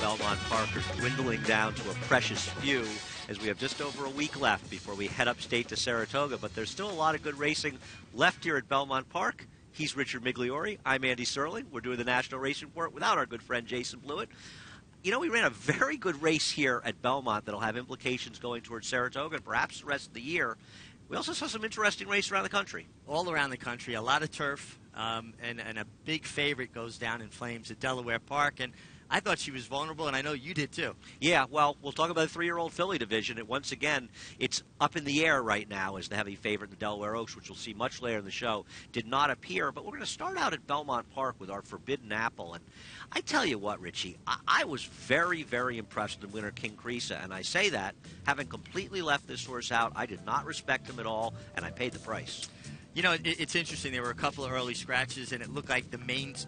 Belmont Park are dwindling down to a precious few as we have just over a week left before we head upstate to Saratoga. But there's still a lot of good racing left here at Belmont Park. He's Richard Migliore. I'm Andy Serling. We're doing the National Race Report without our good friend Jason Blewett. You know, we ran a very good race here at Belmont that'll have implications going towards Saratoga and perhaps the rest of the year. We also saw some interesting races around the country. All around the country, a lot of turf, and a big favorite goes down in flames at Delaware Park. And I thought she was vulnerable, and I know you did too. Yeah, well, we'll talk about the 3-year-old filly division. And once again, it's up in the air right now as the heavy favorite in the Delaware Oaks, which we'll see much later in the show, did not appear. But we're going to start out at Belmont Park with our Forbidden Apple. And I tell you what, Richie, I was very, very impressed with the winner, King Creasa. And I say that, having completely left this horse out, I did not respect him at all, and I paid the price. You know, it's interesting. There were a couple of early scratches, and it looked like the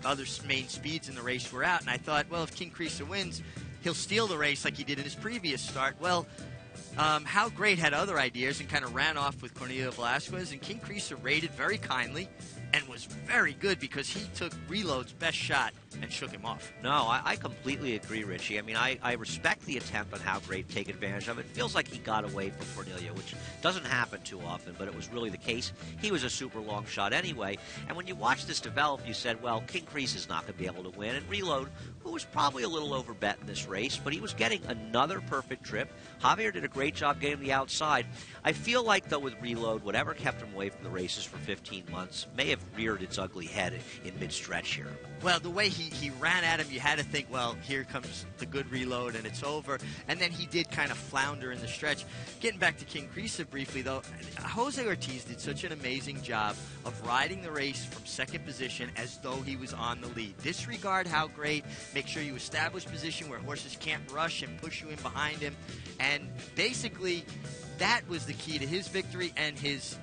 other main speeds in the race were out. And I thought, well, if King Creasa wins, he'll steal the race like he did in his previous start. Well, How Great had other ideas and kind of ran off with Cornelia Velasquez, and King Creasa rated very kindly and was very good because he took Reload's best shot and shook him off. No, I completely agree, Richie. I mean, I respect the attempt on How Great to take advantage of it. It feels like he got away from Cornelia, which doesn't happen too often, but it was really the case. He was a super long shot anyway. And when you watch this develop, you said, well, King Creasa is not going to be able to win. And Reload, who was probably a little overbet in this race, but he was getting another perfect trip. Javier did a great job getting the outside. I feel like, though, with Reload, whatever kept him away from the races for 15 months may have reared its ugly head in mid-stretch here. Well, the way he ran at him, you had to think, well, here comes the good Reload and it's over. And then he did kind of flounder in the stretch. Getting back to King Creasa briefly, though, Jose Ortiz did such an amazing job of riding the race from second position as though he was on the lead. Disregard How Great. Make sure you establish position where horses can't rush and push you in behind him. And basically, that was the key to his victory and his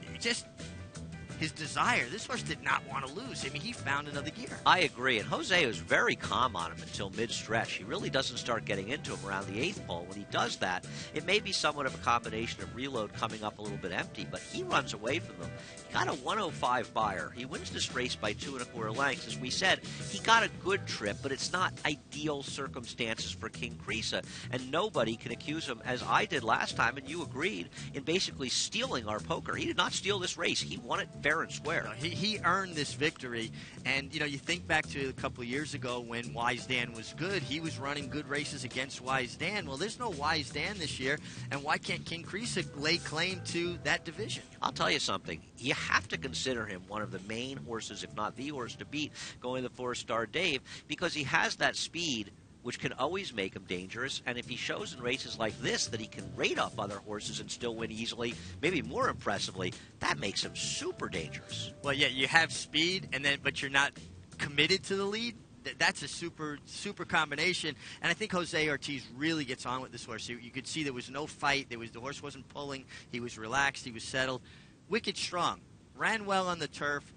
desire. This horse did not want to lose. I mean, he found another gear. I agree. And Jose was very calm on him until mid-stretch. He really doesn't start getting into him around the 8th pole. When he does that, it may be somewhat of a combination of Reload coming up a little bit empty, but he runs away from them. He got a 105 buyer. He wins this race by 2 1/4 lengths. As we said, he got a good trip, but it's not ideal circumstances for King Creasa, and nobody can accuse him, as I did last time, and you agreed, in basically stealing our poker. He did not steal this race. He won it fair and square. No, he earned this victory, and you know, you think back to a couple of years ago when Wise Dan was good. He was running good races against Wise Dan. Well, there's no Wise Dan this year, and why can't King Creasa lay claim to that division? I'll tell you something. You have to consider him one of the main horses, if not the horse to beat, going to the 4-star Dave, because he has that speed which can always make him dangerous. And if he shows in races like this that he can rate up other horses and still win easily, maybe more impressively, that makes him super dangerous. Well, yeah, you have speed, but you're not committed to the lead. That's a super combination. And I think Jose Ortiz really gets on with this horse. You could see there was no fight. The horse wasn't pulling. He was relaxed. He was settled. Wicked strong. Ran well on the turf.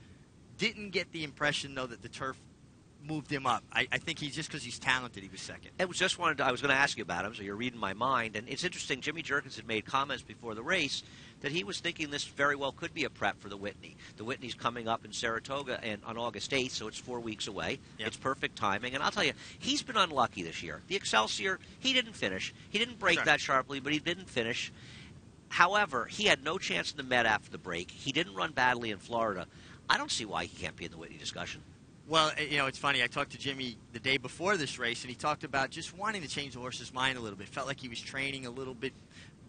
Didn't get the impression, though, that the turf moved him up. I think he's just because he's talented, he was second. I was going to ask you about him, so you're reading my mind. And it's interesting, Jimmy Jerkins had made comments before the race that he was thinking this very well could be a prep for the Whitney. The Whitney's coming up in Saratoga on August 8th, so it's 4 weeks away. Yep. It's perfect timing. And I'll tell you, he's been unlucky this year. The Excelsior, he didn't finish. He didn't break that sharply, but he didn't finish. However, he had no chance in the Met after the break. He didn't run badly in Florida. I don't see why he can't be in the Whitney discussion. Well, you know, it's funny. I talked to Jimmy the day before this race, and he talked about just wanting to change the horse's mind a little bit. Felt like he was training a little bit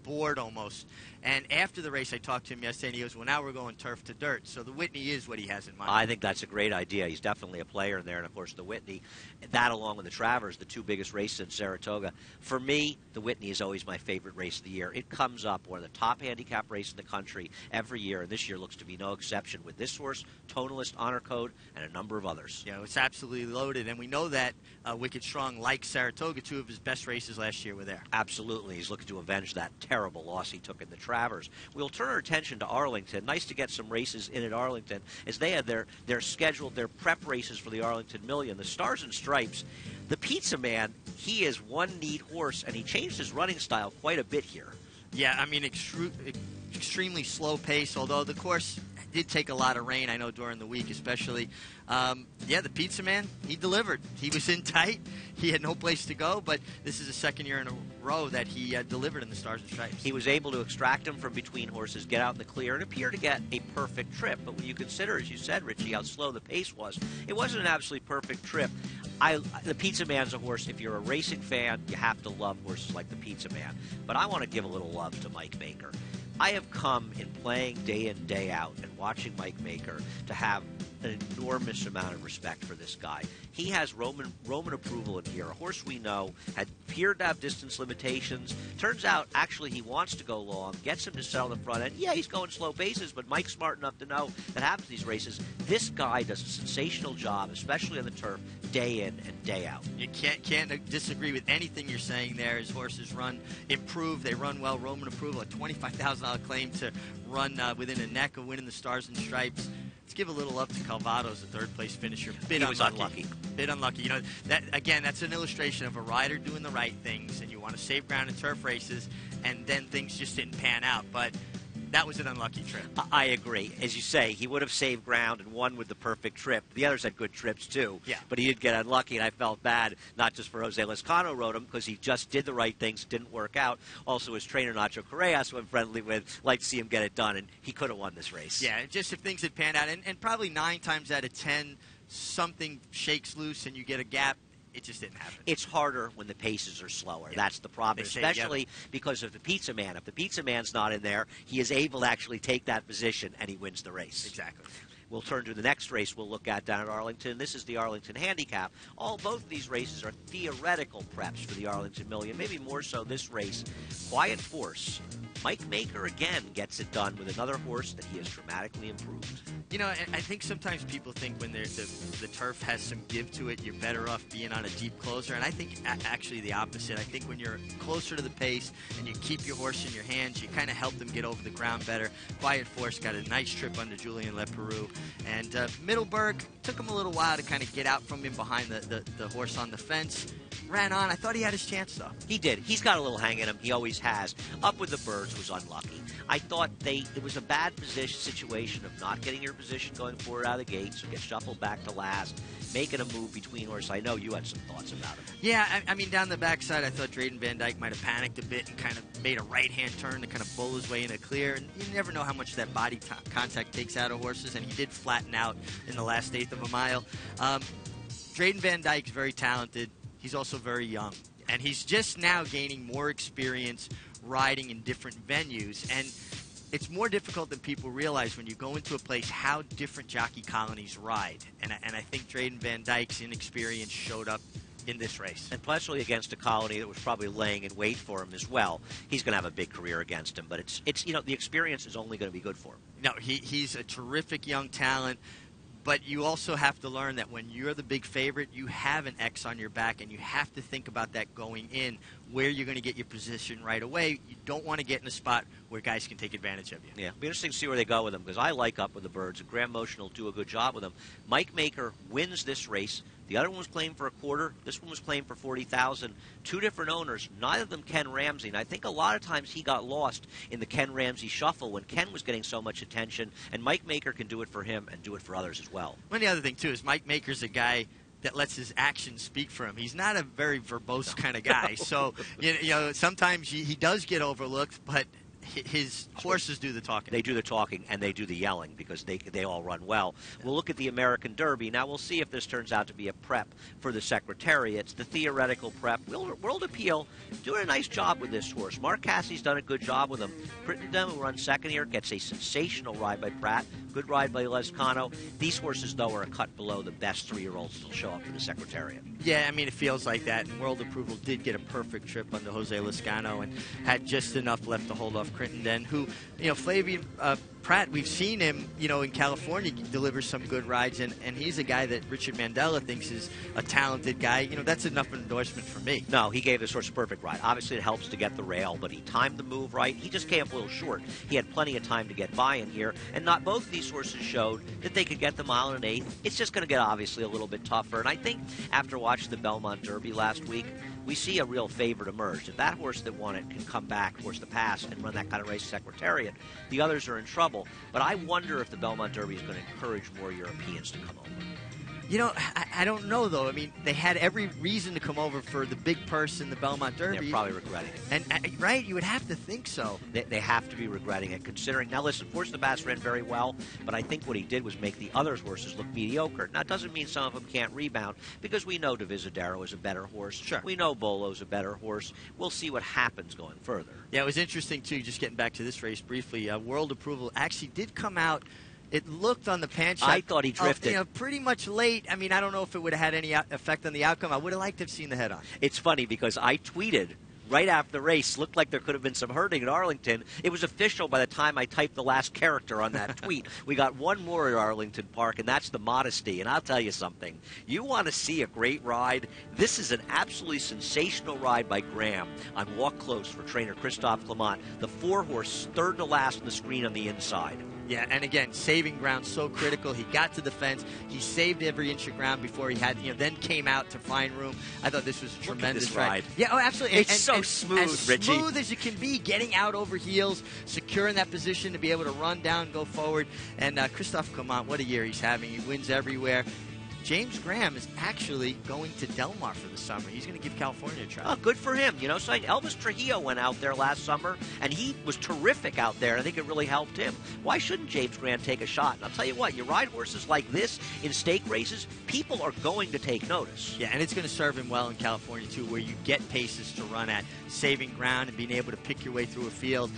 bored almost. And after the race, I talked to him yesterday, and he goes, well, now we're going turf to dirt. So the Whitney is what he has in mind. I think that's a great idea. He's definitely a player in there. And, of course, the Whitney, that along with the Travers, the two biggest races in Saratoga. For me, the Whitney is always my favorite race of the year. It comes up one of the top handicap races in the country every year, and this year looks to be no exception with this horse, Tonalist, Honor Code, and a number of others. Yeah, it's absolutely loaded, and we know that Wicked Strong, like Saratoga, 2 of his best races last year were there. Absolutely. He's looking to avenge that terrible loss he took in the Travers. We'll turn our attention to Arlington. Nice to get some races in at Arlington as they had their scheduled, their prep races for the Arlington Million. The Stars and Stripes, the Pizza Man, he is one neat horse, and he changed his running style quite a bit here. Yeah, I mean, extremely slow pace, although the course did take a lot of rain, I know, during the week especially. The Pizza Man, he delivered. He was in tight. He had no place to go, but this is the second year in a row that he delivered in the Stars and Stripes. He was able to extract him from between horses, get out in the clear, and appear to get a perfect trip. But when you consider, as you said, Richie, how slow the pace was, it wasn't an absolutely perfect trip. The Pizza Man's a horse. If you're a racing fan, you have to love horses like the Pizza Man. But I want to give a little love to Mike Maker. I have come in playing day in, day out, and watching Mike Maker to have an enormous amount of respect for this guy. He has Roman approval in here. A horse we know had appeared to have distance limitations. Turns out, actually, he wants to go long, gets him to settle the front end. Yeah, he's going slow paces, but Mike's smart enough to know that happens in these races. This guy does a sensational job, especially on the turf, day in and day out. You can't disagree with anything you're saying there. His horses improve. They run well. Roman approval, a $25,000 claim to run within a neck of winning the Stars and Stripes. Let's give a little love to Calvados, the third-place finisher. He was unlucky. Bit unlucky. You know, that's an illustration of a rider doing the right things, and you want to save ground in turf races, and then things just didn't pan out. But that was an unlucky trip. I agree. As you say, he would have saved ground and won with the perfect trip. The others had good trips, too. Yeah. But he did get unlucky, and I felt bad, not just for Jose Lezcano rode him, because he just did the right things, didn't work out. Also, his trainer, Nacho Correas, who I'm friendly with, liked to see him get it done, and he could have won this race. Yeah, just if things had panned out, and probably 9 times out of 10, something shakes loose and you get a gap. It just didn't happen. It's harder when the paces are slower. Yeah. That's the problem, especially because of the Pizza Man. If the Pizza Man's not in there, he is able to actually take that position, and he wins the race. Exactly. We'll turn to the next race we'll look at down at Arlington. This is the Arlington Handicap. Both of these races are theoretical preps for the Arlington Million, maybe more so this race. Quiet Force. Mike Maker again gets it done with another horse that he has dramatically improved. You know, I think sometimes people think when the turf has some give to it, you're better off being on a deep closer. And I think actually the opposite. I think when you're closer to the pace and you keep your horse in your hands, you kind of help them get over the ground better. Quiet Force got a nice trip under Julien Leperoux. And Middleburg took him a little while to kind of get out from him behind the horse on the fence. Ran on. I thought he had his chance, though. He did. He's got a little hang in him. He always has. Up with the Birds was unlucky. I thought it was a bad situation of not getting your position going forward out of the gate, so get shuffled back to last, making a move between horses. I know you had some thoughts about it. Yeah, I mean, down the backside, I thought Drayden Van Dyke might have panicked a bit and kind of made a right-hand turn to kind of bull his way in a clear. And you never know how much that body contact takes out of horses, and he did flatten out in the last eighth of a mile. Drayden Van Dyke's very talented. He's also very young, and he's just now gaining more experience riding in different venues, and it's more difficult than people realize when you go into a place how different jockey colonies ride, and I think Drayden Van Dyke's inexperience showed up in this race. And especially against a colony that was probably laying in wait for him as well. He's going to have a big career against him, but it's the experience is only going to be good for him. No, he's a terrific young talent. But you also have to learn that when you're the big favorite, you have an X on your back, and you have to think about that going in, where you're going to get your position right away. You don't want to get in a spot where guys can take advantage of you. Yeah, it'll be interesting to see where they go with him, because I like Up with the Birds, and Graham Motion will do a good job with him. Mike Maker wins this race. The other one was claimed for a quarter. This one was claimed for $40,000. 2 different owners, neither of them Ken Ramsey. And I think a lot of times he got lost in the Ken Ramsey shuffle when Ken was getting so much attention. And Mike Maker can do it for him and do it for others as well. Well, the other thing, too, is Mike Maker's a guy that lets his actions speak for him. He's not a very verbose kind of guy. So, sometimes he does get overlooked, but his horses do the talking. They do the talking, and they do the yelling, because they all run well. Yeah. We'll look at the American Derby. Now, we'll see if this turns out to be a prep for the Secretariats. The theoretical prep. World Appeal doing a nice job with this horse. Mark Cassie's done a good job with him. Crittenden, who runs second here, gets a sensational ride by Pratt. Good ride by Lezcano. These horses, though, are a cut below the best 3-year-olds that'll show up for the Secretariat. Yeah, I mean, it feels like that. And World Approval did get a perfect trip under Jose Lezcano and had just enough left to hold off Crittenden, who, Flavian Pratt, we've seen him, in California deliver some good rides, and he's a guy that Richard Mandela thinks is a talented guy. That's enough endorsement for me. No, he gave this horse a perfect ride. Obviously, it helps to get the rail, but he timed the move right. He just came up a little short. He had plenty of time to get by in here, and not both of these horses showed that they could get the mile and 1/8. It's just going to get obviously a little bit tougher, and I think after watching the Belmont Derby last week, we see a real favorite emerge. If that horse that won it can come back towards the pass and run that kind of race Secretariat, the others are in trouble. But I wonder if the Belmont Derby is going to encourage more Europeans to come over. You know, I don't know, though. I mean, they had every reason to come over for the big purse in the Belmont Derby. They're probably regretting it. And right? You would have to think so. They have to be regretting it, considering... Now, listen, Force the Bass ran very well, but I think what he did was make the other horses look mediocre. Now, it doesn't mean some of them can't rebound, because we know Divisadero is a better horse. Sure. We know Bolo's a better horse. We'll see what happens going further. Yeah, it was interesting, too, just getting back to this race briefly. World Approval actually did come out. It looked on the pan shot. I thought he drifted. Pretty much late. I mean, I don't know if it would have had any effect on the outcome. I would have liked to have seen the head-on. It's funny because I tweeted right after the race, looked like there could have been some hurting at Arlington. It was official by the time I typed the last character on that tweet. We got one more at Arlington Park, and that's the Modesty. And I'll tell you something. You want to see a great ride? This is an absolutely sensational ride by Graham on Walk Close for trainer Christophe Clement. The 4-horse, third to last on the screen on the inside. Yeah, and again, saving ground so critical. He got to the fence. He saved every inch of ground before he had, then came out to find room. I thought this was a tremendous ride. Yeah, oh, absolutely. It's so smooth, Richie. As smooth as it can be, getting out over heels, securing that position to be able to run down, go forward. And Christophe Clement, what a year he's having. He wins everywhere. James Graham is actually going to Del Mar for the summer. He's going to give California a try. Oh, good for him. So Elvis Trujillo went out there last summer, and he was terrific out there. I think it really helped him. Why shouldn't James Graham take a shot? And I'll tell you what, you ride horses like this in stake races, people are going to take notice. Yeah, and it's going to serve him well in California, too, where you get paces to run at, saving ground and being able to pick your way through a field,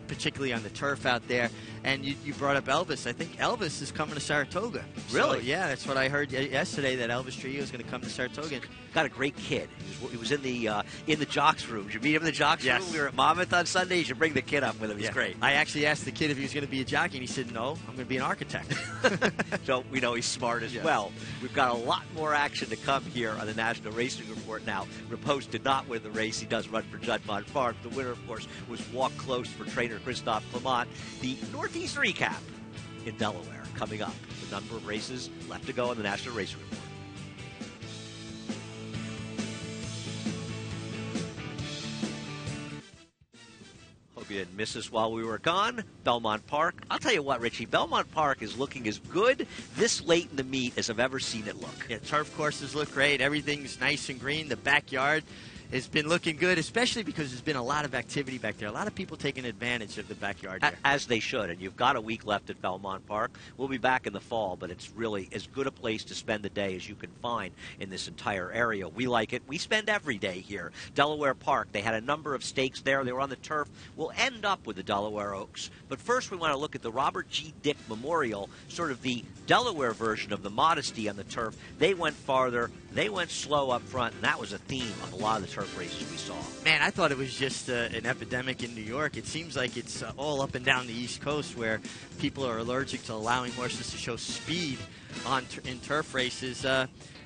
particularly on the turf out there. And you brought up Elvis. I think Elvis is coming to Saratoga. Really? So, yeah, that's what I heard yesterday, that Elvis Trujillo is going to come to Saratoga. Got a great kid. He was in the jocks room. Did you meet him in the jocks room? We were at Monmouth on Sunday. You should bring the kid up with him. He's great. I actually asked the kid if he was going to be a jockey, and he said, no, I'm going to be an architect. So we know he's smart as well. We've got a lot more action to come here on the National Racing Report now. Repose did not win the race. He does run for Juddmonte Farm. The winner, of course, was Walk Close for trainer Christophe Clement. The Northeast Recap in Delaware coming up. The number of races left to go on the National Racing Report. Hope you didn't miss us while we were gone. Belmont Park. I'll tell you what, Richie, Belmont Park is looking as good this late in the meet as I've ever seen it look. Yeah, turf courses look great. Everything's nice and green. The backyard has been looking good, especially because there's been a lot of activity back there. A lot of people taking advantage of the backyard here. As they should, and you've got a week left at Belmont Park. We'll be back in the fall, but it's really as good a place to spend the day as you can find in this entire area. We like it. We spend every day here. Delaware Park, they had a number of stakes there. They were on the turf. We'll end up with the Delaware Oaks. But first we want to look at the Robert G. Dick Memorial, sort of the Delaware version of the Modesty on the turf. They went farther. They went slow up front, and that was a theme of a lot of the turf races we saw. Man, I thought it was just an epidemic in New York. It seems like it's all up and down the East Coast where people are allergic to allowing horses to show speed in turf races.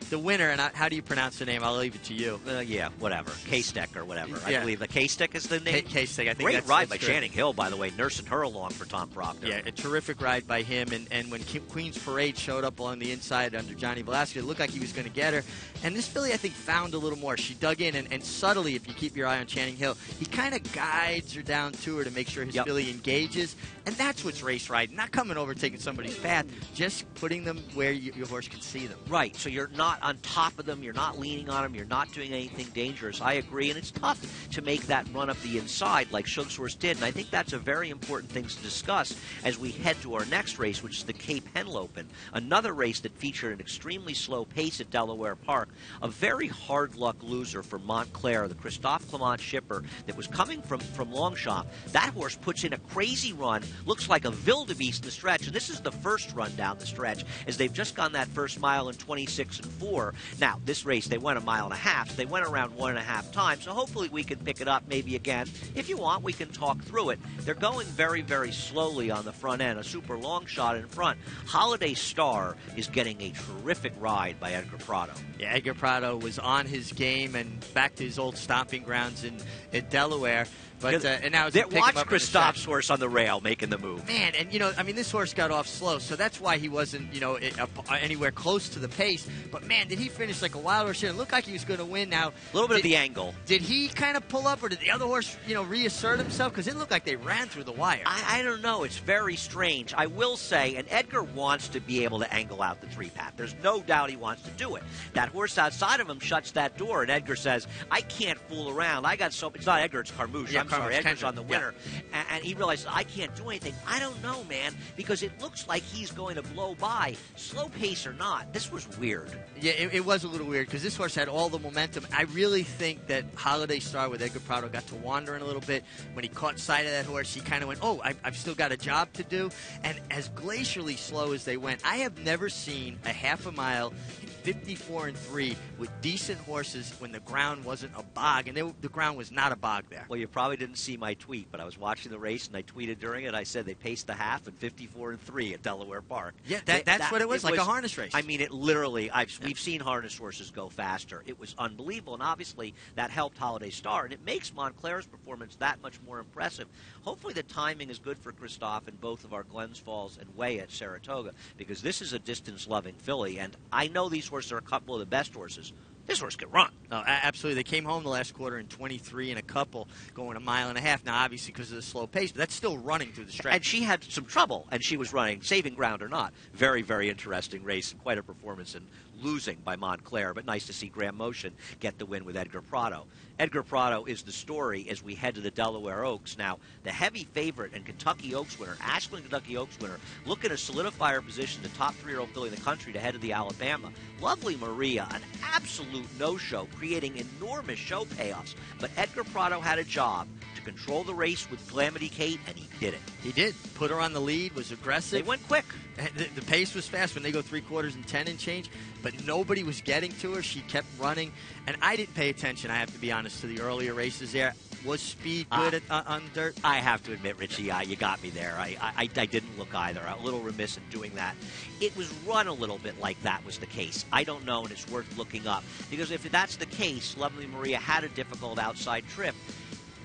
The winner, and how do you pronounce the name? I'll leave it to you. Yeah, whatever. K-Stick or whatever. Yeah. I believe the K-Stick is the name. K-Stick, I think. Great ride by Channing Hill, by the way, nursing her along for Tom Proctor. Yeah, a terrific ride by him. And when Queen's Parade showed up along the inside under Johnny Velasquez, it looked like he was going to get her. And this filly, I think, found a little more. She dug in, and subtly, if you keep your eye on Channing Hill, he kind of guides her down to her to make sure his filly engages. And that's what's race riding. Not coming over taking somebody's path, just putting them where your horse can see them. Right, so you're not on top of them, you're not leaning on them, you're not doing anything dangerous. I agree, and it's tough to make that run up the inside like Shug's horse did, and I think that's a very important thing to discuss as we head to our next race, which is the Cape Henlopen, another race that featured an extremely slow pace at Delaware Park, a very hard luck loser for Montclair, the Christophe Clement shipper that was coming from Longchamp. That horse puts in a crazy run, looks like a wildebeest in the stretch, and this is the first run down the stretch as they've just gone that first mile in 26-4. Now, this race, they went a mile and a half, so they went around 1.5 times, so hopefully we can pick it up maybe again. If you want, we can talk through it. They're going very, very slowly on the front end, a super long shot in front. Holiday Star is getting a terrific ride by Edgar Prado. Yeah, Edgar Prado was on his game and back to his old stomping grounds in Delaware. But and now it's watch Christophe's horse on the rail making the move. Man, and this horse got off slow, so that's why he wasn't anywhere close to the pace. But man, did he finish like a wild horse here? It looked like he was going to win. Now a little bit of the angle. Did he kind of pull up, or did the other horse reassert himself? Because it looked like they ran through the wire. I don't know. It's very strange. I will say, and Edgar wants to be able to angle out the three-path. There's no doubt he wants to do it. That horse outside of him shuts that door, and Edgar says, I can't fool around. I got so... It's not Edgar, it's Carmouche. Yeah, I'm sorry. Edgar's on the winner. Yeah. And he realizes, I can't do anything. I don't know, man, because it looks like he's going to blow by. Slow pace or not, this was weird. Yeah, it was a little weird, because this horse had all the momentum. I really think that Holiday Star with Edgar Prado got to wandering a little bit. When he caught sight of that horse, he kind of went, I've still got a job to do. And as glacially slow as they went, I have never seen a half a mile in 54-3 with decent horses when the ground wasn't a bog, and the ground was not a bog there. Well, you probably didn't see my tweet, but I was watching the race, and I tweeted during it. I said they paced the half in 54-3 at Delaware Park. Yeah, that's what it was, like a harness race. I mean, it literally, we've seen harness horses go faster. It was unbelievable, and obviously that helped Holiday Star, and it makes Montclair's performance that much more impressive. Hopefully the timing is good for Christophe in both of our Glens Falls and Way at Saratoga, because this is a distance-loving filly, and I know these horses are a couple of the best horses. This horse can run. No, absolutely. They came home the last quarter in 23 and a couple, going a mile and a half. Now, obviously, because of the slow pace, but that's still running through the stretch. And she had some trouble, and she was running, saving ground or not. Very, very interesting race, and quite a performance in losing by Montclair, but nice to see Graham Motion get the win with Edgar Prado. Edgar Prado is the story as we head to the Delaware Oaks. Now, the heavy favorite and Kentucky Oaks winner, Ashland Kentucky Oaks winner, looking to solidify her position, the top 3-year-old filly in the country to head to the Alabama. Lovely Maria, an absolute no-show, creating enormous show payoffs. But Edgar Prado had a job to control the race with Calamity Kate, and he did it. He did. Put her on the lead, was aggressive. They went quick. The pace was fast when they go 3/4 and 10 and change, but nobody was getting to her. She kept running, and I didn't pay attention, I have to be honest, to the earlier races there. Was Speed good on dirt? I have to admit, Richie, you got me there. I didn't look either. A little remiss in doing that. It was run a little bit like that was the case. I don't know, and it's worth looking up, because if that's the case, Lovely Maria had a difficult outside trip.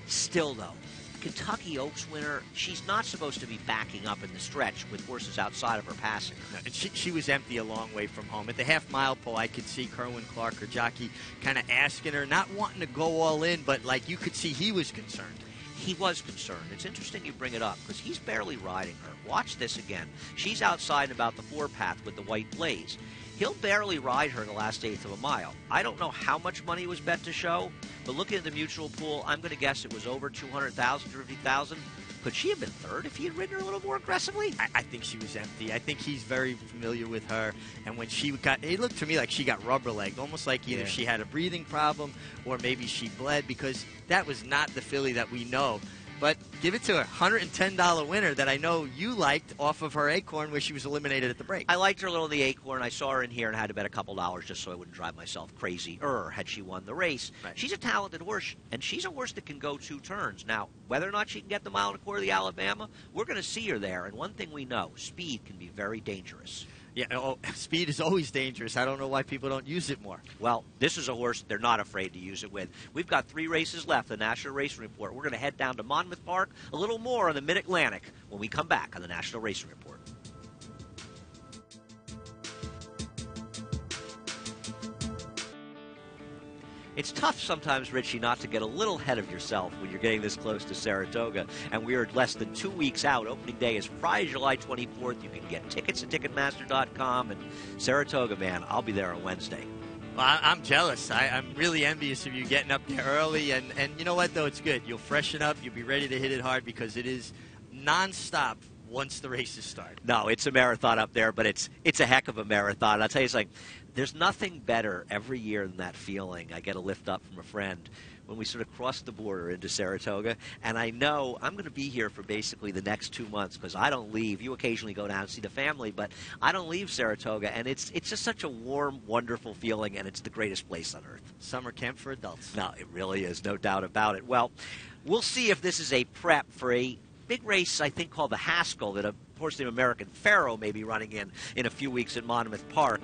Still, though, Kentucky Oaks winner, she's not supposed to be backing up in the stretch with horses outside of her passing. No, and she was empty a long way from home. At the half-mile pole, I could see Kerwin Clark, her jockey, kind of asking her, not wanting to go all in, but like you could see he was concerned. He was concerned. It's interesting you bring it up, because he's barely riding her. Watch this again. She's outside about the four-path with the white blaze. He'll barely ride her in the last eighth of a mile. I don't know how much money was bet to show, but looking at the mutual pool, I'm going to guess it was over 200,000, 50,000. Could she have been third if he had ridden her a little more aggressively? I think she was empty. I think he's very familiar with her. And when she got, it looked to me like she got rubber-legged, almost like either she had a breathing problem or maybe she bled, because that was not the filly that we know. But give it to her, $110 winner that I know you liked off of her Acorn where she was eliminated at the break. I liked her a little in the Acorn. I saw her in here and had to bet a couple dollars just so I wouldn't drive myself crazy had she won the race. Right. She's a talented horse, and she's a horse that can go two turns. Now, whether or not she can get the mile and a quarter of the Alabama, we're going to see her there. And one thing we know, Speed can be very dangerous. Yeah, Speed is always dangerous. I don't know why people don't use it more. Well, this is a horse they're not afraid to use it with. We've got 3 races left, the National Racing Report. We're going to head down to Monmouth Park, a little more on the Mid-Atlantic when we come back on the National Racing Report. It's tough sometimes, Richie, not to get a little ahead of yourself when you're getting this close to Saratoga. And we are less than 2 weeks out. Opening day is Friday, July 24th. You can get tickets at Ticketmaster.com. And Saratoga, man, I'll be there on Wednesday. Well, I'm jealous. I'm really envious of you getting up there early. And you know what, though? It's good. You'll freshen up. You'll be ready to hit it hard because it is nonstop once the races start. No, it's a marathon up there, but it's a heck of a marathon. I'll tell you something. There's nothing better every year than that feeling. I get a lift up from a friend when we sort of cross the border into Saratoga, and I know I'm going to be here for basically the next 2 months because I don't leave. You occasionally go down and see the family, but I don't leave Saratoga, and it's just such a warm, wonderful feeling, and it's the greatest place on earth. Summer camp for adults. No, it really is, no doubt about it. Well, we'll see if this is a prep for a big race, I think, called the Haskell that a horse named American Pharaoh may be running in a few weeks at Monmouth Park.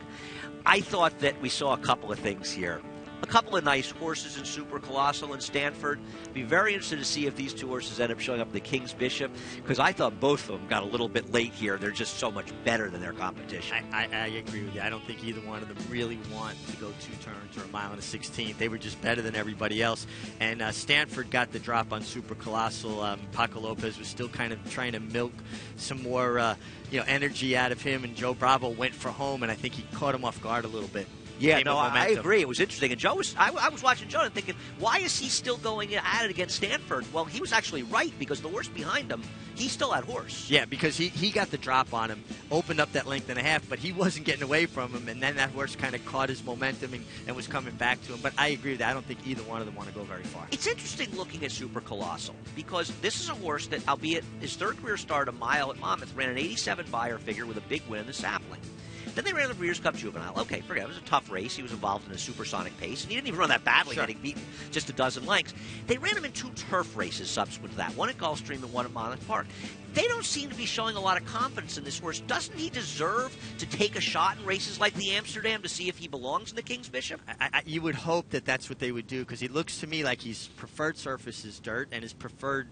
I thought that we saw a couple of things here. a couple of nice horses in Super Colossal and Stanford. Be very interested to see if these two horses end up showing up in the King's Bishop, because I thought both of them got a little bit late here. They're just so much better than their competition. I agree with you. I don't think either one of them really want to go 2 turns or a mile and a 16th. They were just better than everybody else. And Stanford got the drop on Super Colossal. Paco Lopez was still kind of trying to milk some more energy out of him, and Joe Bravo went for home, and I think he caught him off guard a little bit. Yeah, no, I agree. It was interesting. And I was watching Joe and thinking, why is he still going at it against Stanford? Well, he was actually right, because the horse behind him, he still had horse. Yeah, because he got the drop on him, opened up that length and a half, but he wasn't getting away from him, and then that horse kind of caught his momentum and was coming back to him. But I agree with that. I don't think either one of them want to go very far. It's interesting looking at Super Colossal, because this is a horse that, albeit his third career start, a mile at Monmouth, ran an 87 Beyer figure with a big win in the Sapling. Then they ran the Breeders' Cup Juvenile. Okay, forget it. It was a tough race. He was involved in a supersonic pace, and he didn't even run that badly, getting beaten just a dozen lengths. They ran him in 2 turf races subsequent to that, one at Gulfstream and one at Monmouth Park. They don't seem to be showing a lot of confidence in this horse. Doesn't he deserve to take a shot in races like the Amsterdam to see if he belongs in the King's Bishop? You would hope that that's what they would do, because he looks to me like his preferred surface is dirt and his preferred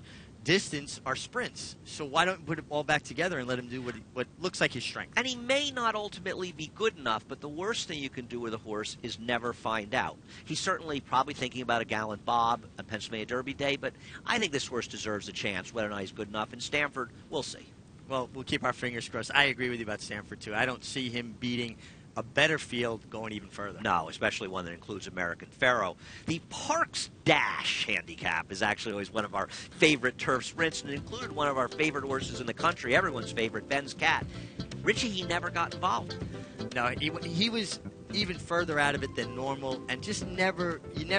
distance are sprints. So why don't we put it all back together and let him do what looks like his strength? And he may not ultimately be good enough, but the worst thing you can do with a horse is never find out. He's certainly probably thinking about a Gallant Bob on Pennsylvania Derby Day, but I think this horse deserves a chance. Whether or not he's good enough in Stanford, we'll see. Well, we'll keep our fingers crossed. I agree with you about Stanford, too. I don't see him beating a better field going even further. No, especially one that includes American Pharaoh. The Parks Dash handicap is actually always one of our favorite turf sprints, and it included one of our favorite horses in the country, everyone's favorite, Ben's Cat. Richie, he never got involved. No, he was even further out of it than normal, and just you never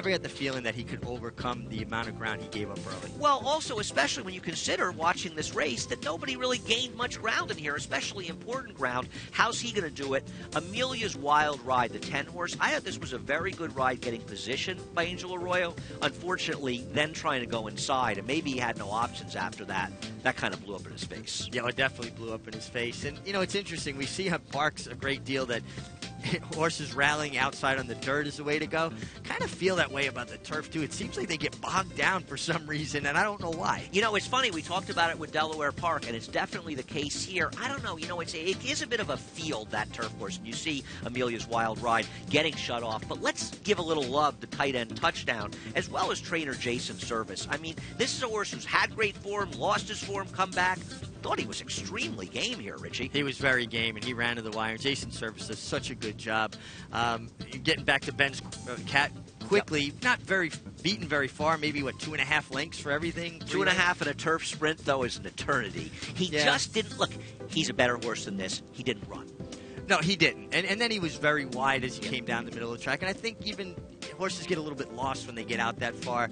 got the feeling that he could overcome the amount of ground he gave up early. Well, also, especially when you consider watching this race, that nobody really gained much ground in here, especially important ground. How's he going to do it? Amelia's Wild Ride, the 10 horse. I thought this was a very good ride getting positioned by Angel Arroyo. Unfortunately, then trying to go inside, and maybe he had no options after that. That kind of blew up in his face. Yeah, it definitely blew up in his face. And, it's interesting. We see at Parks a great deal that horses rallying outside on the dirt is the way to go. Kind of feel that way about the turf, too. It seems like they get bogged down for some reason, and I don't know why. It's funny. We talked about it with Delaware Park, and it's definitely the case here. I don't know. It is a bit of a field, that turf course, and you see Amelia's Wild Ride getting shut off. But let's give a little love to tight end Touchdown, as well as trainer Jason Service. I mean, this is a horse who's had great form, lost his form, come back. Thought he was extremely game here, Richie. He was very game, and he ran to the wire. Jason Service does such a good job. Getting back to Ben's Cat quickly, not beaten very far, maybe, 2.5 lengths for everything? 2.5 in a turf sprint, though, is an eternity. He just didn't, look, he's a better horse than this. He didn't run. No, he didn't. And then he was very wide as he came down the middle of the track. And I think even horses get a little bit lost when they get out that far.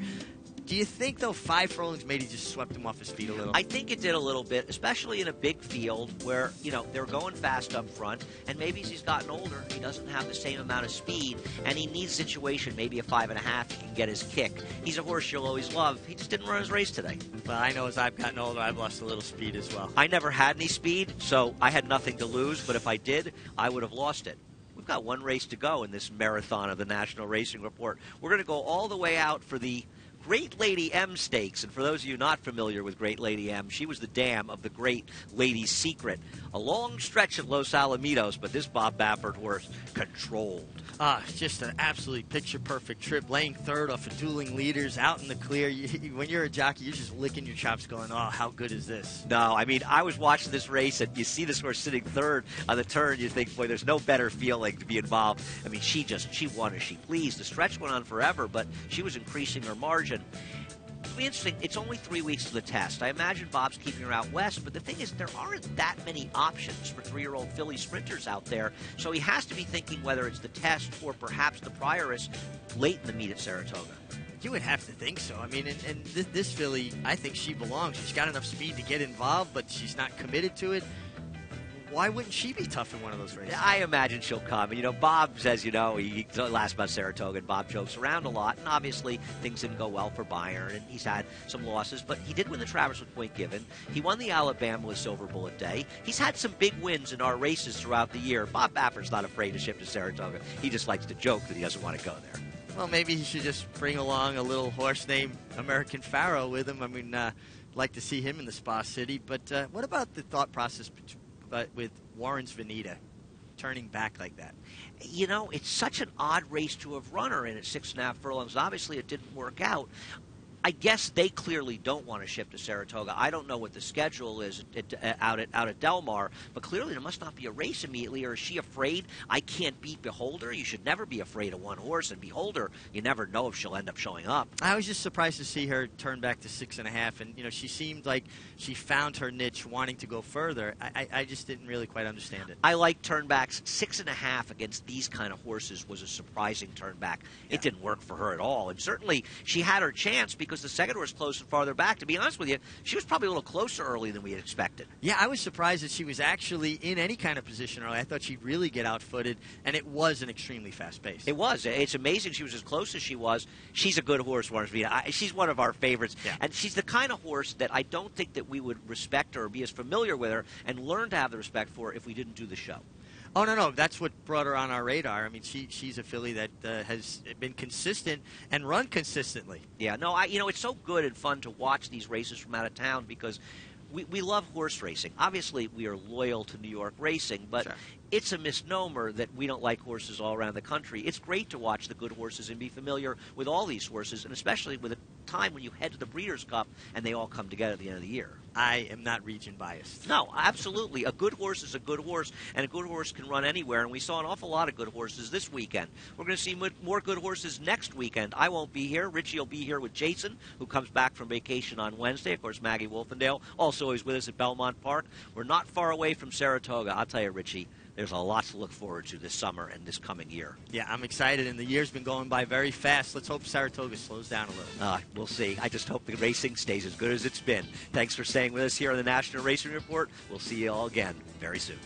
Do you think, though, 5 furlongs maybe just swept him off his feet a little? I think it did a little bit, especially in a big field where, they're going fast up front, and maybe as he's gotten older, he doesn't have the same amount of speed, and he needs a situation, maybe a 5.5, he can get his kick. He's a horse you'll always love. He just didn't run his race today. Well, I know as I've gotten older, I've lost a little speed as well. I never had any speed, so I had nothing to lose, but if I did, I would have lost it. We've got one race to go in this marathon of the National Racing Report. We're going to go all the way out for the Great Lady M Stakes, and for those of you not familiar with Great Lady M, she was the dam of the Great Lady's Secret. A long stretch at Los Alamitos, but this Bob Baffert horse controlled. Just an absolutely picture-perfect trip, laying third off of dueling leaders, out in the clear. When you're a jockey, you're just licking your chops going, oh, how good is this? No, I mean, I was watching this race, and you see this horse sitting third on the turn, you think, boy, there's no better feeling to be involved. I mean, she won as she pleased. The stretch went on forever, but she was increasing her margin. It'll be interesting. It's only 3 weeks to the test. I imagine Bob's keeping her out west, but the thing is, there aren't that many options for 3-year-old filly sprinters out there, so he has to be thinking whether it's the test or perhaps the Prioress late in the meet at Saratoga. You would have to think so. I mean, and this filly, I think she belongs. She's got enough speed to get involved, but she's not committed to it. Why wouldn't she be tough in one of those races? I imagine she'll come. Bob says, he last about Saratoga, and Bob jokes around a lot, and obviously things didn't go well for Bayern, and he's had some losses, but he did win the Travers with Point Given. He won the Alabama with Silver Bullet Day. He's had some big wins in our races throughout the year. Bob Baffert's not afraid to ship to Saratoga. He just likes to joke that he doesn't want to go there. Well, maybe he should just bring along a little horse named American Pharaoh with him. I mean, like to see him in the Spa City. But what about the thought process with Warren's Veneta turning back like that? You know, it's such an odd race to have run her in at 6.5 furlongs. Obviously, it didn't work out. I guess they clearly don't want to ship to Saratoga. I don't know what the schedule is out at Del Mar, but clearly there must not be a race immediately. Or is she afraid? I can't beat Beholder. You should never be afraid of one horse, and Beholder, you never know if she'll end up showing up. I was just surprised to see her turn back to 6.5, and she seemed like she found her niche, wanting to go further. I just didn't really quite understand it. I like turnbacks. 6.5 against these kind of horses was a surprising turnback. Yeah. It didn't work for her at all, and certainly she had her chance because the second horse closed and farther back. To be honest with you, she was probably a little closer early than we had expected. Yeah, I was surprised that she was actually in any kind of position early. I thought she'd really get outfooted, and it was an extremely fast pace. It was. It's amazing she was as close as she was. She's a good horse, Warren's Veneta. She's one of our favorites. Yeah. And she's the kind of horse that I don't think that we would respect her or be as familiar with her and learn to have the respect for her if we didn't do the show. Oh, no. That's what brought her on our radar. I mean, she's a filly that has been consistent and run consistently. Yeah, no, it's so good and fun to watch these races from out of town because we love horse racing. Obviously, we are loyal to New York racing, but Sure. It's a misnomer that we don't like horses all around the country. It's great to watch the good horses and be familiar with all these horses, and especially with a time when you head to the Breeders' Cup and they all come together at the end of the year. I am not region biased. No, absolutely. A good horse is a good horse, and a good horse can run anywhere, and we saw an awful lot of good horses this weekend. We're going to see more good horses next weekend. I won't be here. Richie will be here with Jason, who comes back from vacation on Wednesday. Of course, Maggie Wolfendale also is with us at Belmont Park. We're not far away from Saratoga. I'll tell you, Richie, there's a lot to look forward to this summer and this coming year. Yeah, I'm excited, and the year's been going by very fast. Let's hope Saratoga slows down a little. We'll see. I just hope the racing stays as good as it's been. Thanks for staying with us here on the National Racing Report. We'll see you all again very soon.